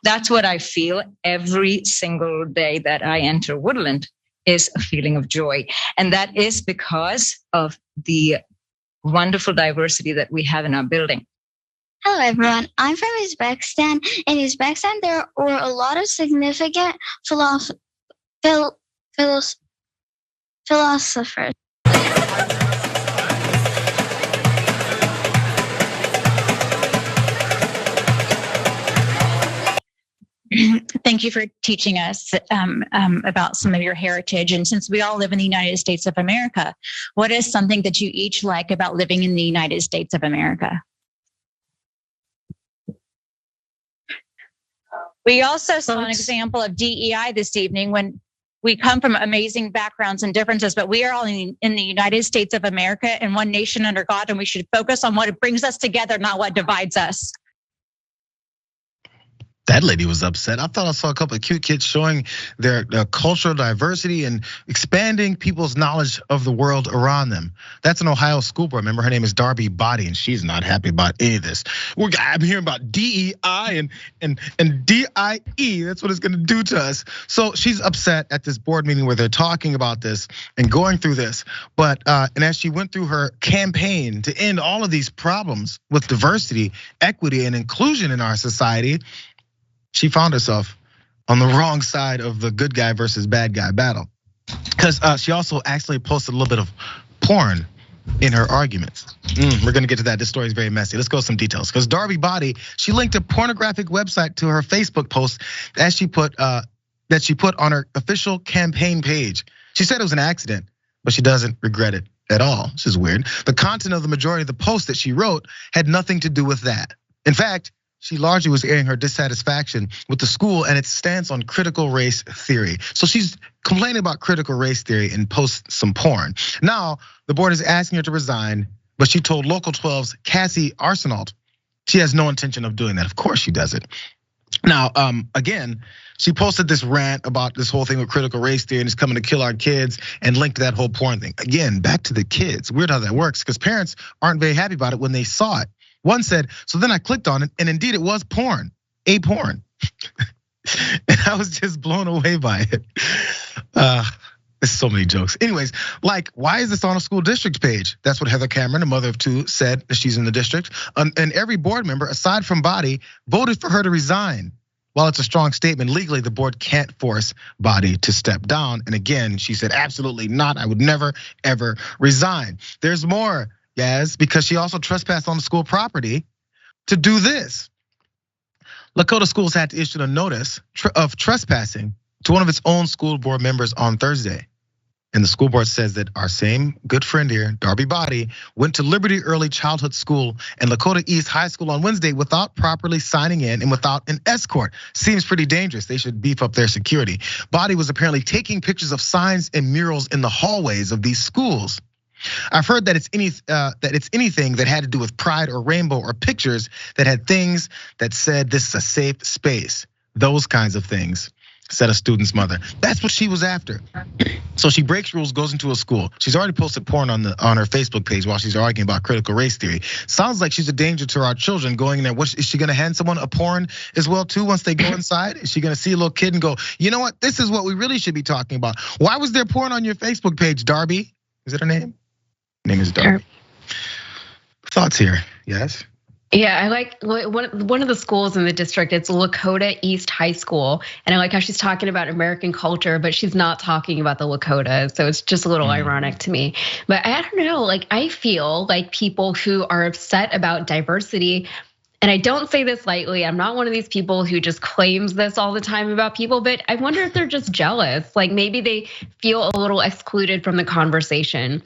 That's what I feel every single day that I enter Woodland, is a feeling of joy. And that is because of the wonderful diversity that we have in our building. Hello, everyone. I'm from Uzbekistan. In Uzbekistan, there were a lot of significant philosophers. Thank you for teaching us about some of your heritage. And since we all live in the United States of America, what is something that you each like about living in the United States of America? We also saw an example of DEI this evening when we come from amazing backgrounds and differences, but we are all in the United States of America and one nation under God, and we should focus on what brings us together, not what divides us. That lady was upset. I thought I saw a couple of cute kids showing their cultural diversity and expanding people's knowledge of the world around them. That's an Ohio school board member. Her name is Darby Boddy, and she's not happy about any of this. I'm hearing about DEI and DIE. That's what it's gonna do to us. So she's upset at this board meeting where they're talking about this and going through this. But and as she went through her campaign to end all of these problems with diversity, equity, and inclusion in our society, she found herself on the wrong side of the good guy versus bad guy battle. Because she also actually posted a little bit of porn in her arguments. We're gonna get to that. This story is very messy. Let's go with some details. Because Darby Boddy, she linked a pornographic website to her Facebook post that she put on her official campaign page. She said it was an accident, but she doesn't regret it at all. This is weird. The content of the majority of the post that she wrote had nothing to do with that. In fact, she largely was airing her dissatisfaction with the school and its stance on critical race theory. So she's complaining about critical race theory and posts some porn. Now, the board is asking her to resign, but she told Local 12's Cassie Arsenault she has no intention of doing that. Of course she doesn't. Now, again, she posted this rant about this whole thing with critical race theory and it's coming to kill our kids and linked to that whole porn thing. Again, back to the kids. Weird how that works because parents aren't very happy about it when they saw it. One said, so then I clicked on it and indeed it was porn, a porn. And I was just blown away by it. There's so many jokes. Anyways, like, why is this on a school district page? That's what Heather Cameron, a mother of two, said that she's in the district. And every board member, aside from Boddy, voted for her to resign. While it's a strong statement, legally, the board can't force Boddy to step down. And again, she said, absolutely not. I would never, ever resign. There's more. Yes, because she also trespassed on the school property to do this. Lakota Schools had to issue a notice of trespassing to one of its own school board members on Thursday. And the school board says that our same good friend here, Darby Boddy, went to Liberty Early Childhood School and Lakota East High School on Wednesday without properly signing in and without an escort. Seems pretty dangerous. They should beef up their security. Boddy was apparently taking pictures of signs and murals in the hallways of these schools. I've heard that it's anything that had to do with pride or rainbow or pictures that had things that said this is a safe space. Those kinds of things, said a student's mother. That's what she was after. So she breaks rules, goes into a school. She's already posted porn on her Facebook page while she's arguing about critical race theory. Sounds like she's a danger to our children going in there. Is she gonna hand someone a porn as well too once they go inside? Is she gonna see a little kid and go, you know what? This is what we really should be talking about. Why was there porn on your Facebook page, Darby? Is it her name? Name is Darby. Thoughts here? Yes. Yeah, I like one of the schools in the district. It's Lakota East High School, and I like how she's talking about American culture, but she's not talking about the Lakota. So it's just a little ironic to me. But I don't know. Like I feel like people who are upset about diversity. And I don't say this lightly. I'm not one of these people who just claims this all the time about people, but I wonder if they're just jealous. Like maybe they feel a little excluded from the conversation.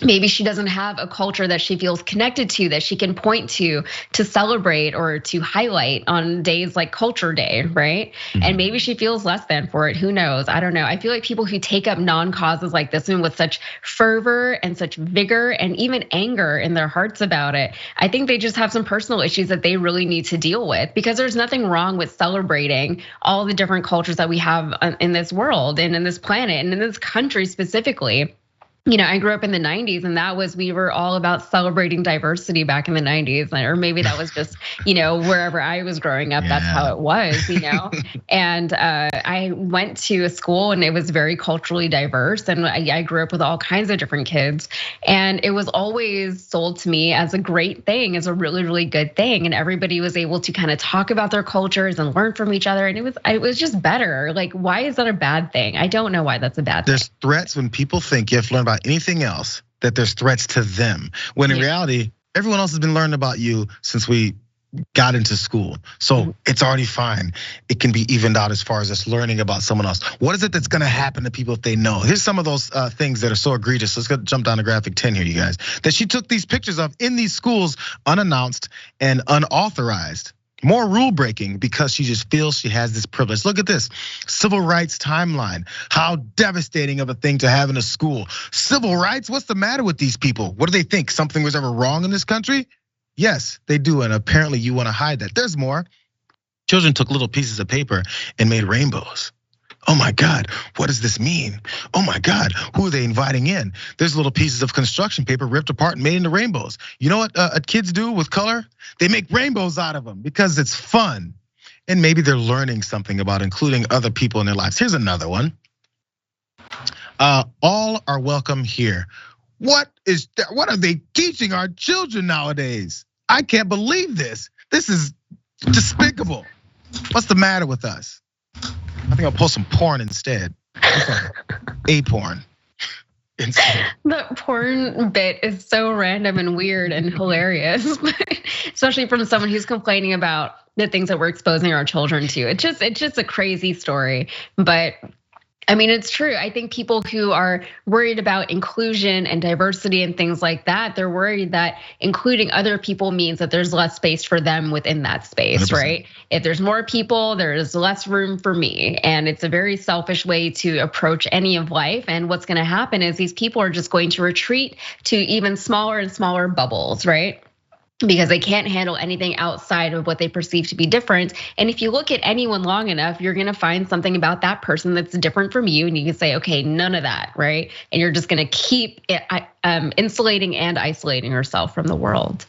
Maybe she doesn't have a culture that she feels connected to, that she can point to celebrate or to highlight on days like Culture Day, right? And maybe she feels less than for it, who knows? I don't know. I feel like people who take up non-causes like this one with such fervor and such vigor and even anger in their hearts about it, I think they just have some personal issues that they really need to deal with, because there's nothing wrong with celebrating all the different cultures that we have in this world and in this planet and in this country specifically. I grew up in the 90s, and we were all about celebrating diversity back in the 90s. Or maybe that was just, wherever I was growing up, that's how it was, And I went to a school and it was very culturally diverse. And I grew up with all kinds of different kids. And it was always sold to me as a great thing, as a really, really good thing. And everybody was able to kind of talk about their cultures and learn from each other. And it was just better. Like, why is that a bad thing? I don't know why that's a bad thing. There's threats when people think you have to learn about anything else, that there's threats to them. When in reality, everyone else has been learning about you since we got into school. So it's already fine. It can be evened out as far as us learning about someone else. What is it that's gonna happen to people if they know? Here's some of those things that are so egregious. Let's jump down to graphic 10 here, you guys. That she took these pictures of in these schools unannounced and unauthorized. More rule breaking because she just feels she has this privilege. Look at this, civil rights timeline. How devastating of a thing to have in a school. Civil rights, what's the matter with these people? What do they think? Something was ever wrong in this country? Yes, they do, and apparently you wanna hide that. There's more. Children took little pieces of paper and made rainbows. Oh my God, what does this mean? Oh my God, who are they inviting in? There's little pieces of construction paper ripped apart and made into rainbows. You know what kids do with color? They make rainbows out of them because it's fun. And maybe they're learning something about including other people in their lives. Here's another one. All are welcome here. What are they teaching our children nowadays? I can't believe this. This is despicable. What's the matter with us? I think I'll post some porn instead. A porn. Instead. The porn bit is so random and weird and hilarious, especially from someone who's complaining about the things that we're exposing our children to. It's just a crazy story, but I mean, it's true. I think people who are worried about inclusion and diversity and things like that, they're worried that including other people means that there's less space for them within that space, 100%. Right? If there's more people, there's less room for me. And it's a very selfish way to approach any of life. And what's gonna happen is these people are just going to retreat to even smaller and smaller bubbles, right? Because they can't handle anything outside of what they perceive to be different. And if you look at anyone long enough, you're gonna find something about that person that's different from you. And you can say, okay, none of that, right? And you're just gonna keep insulating and isolating yourself from the world.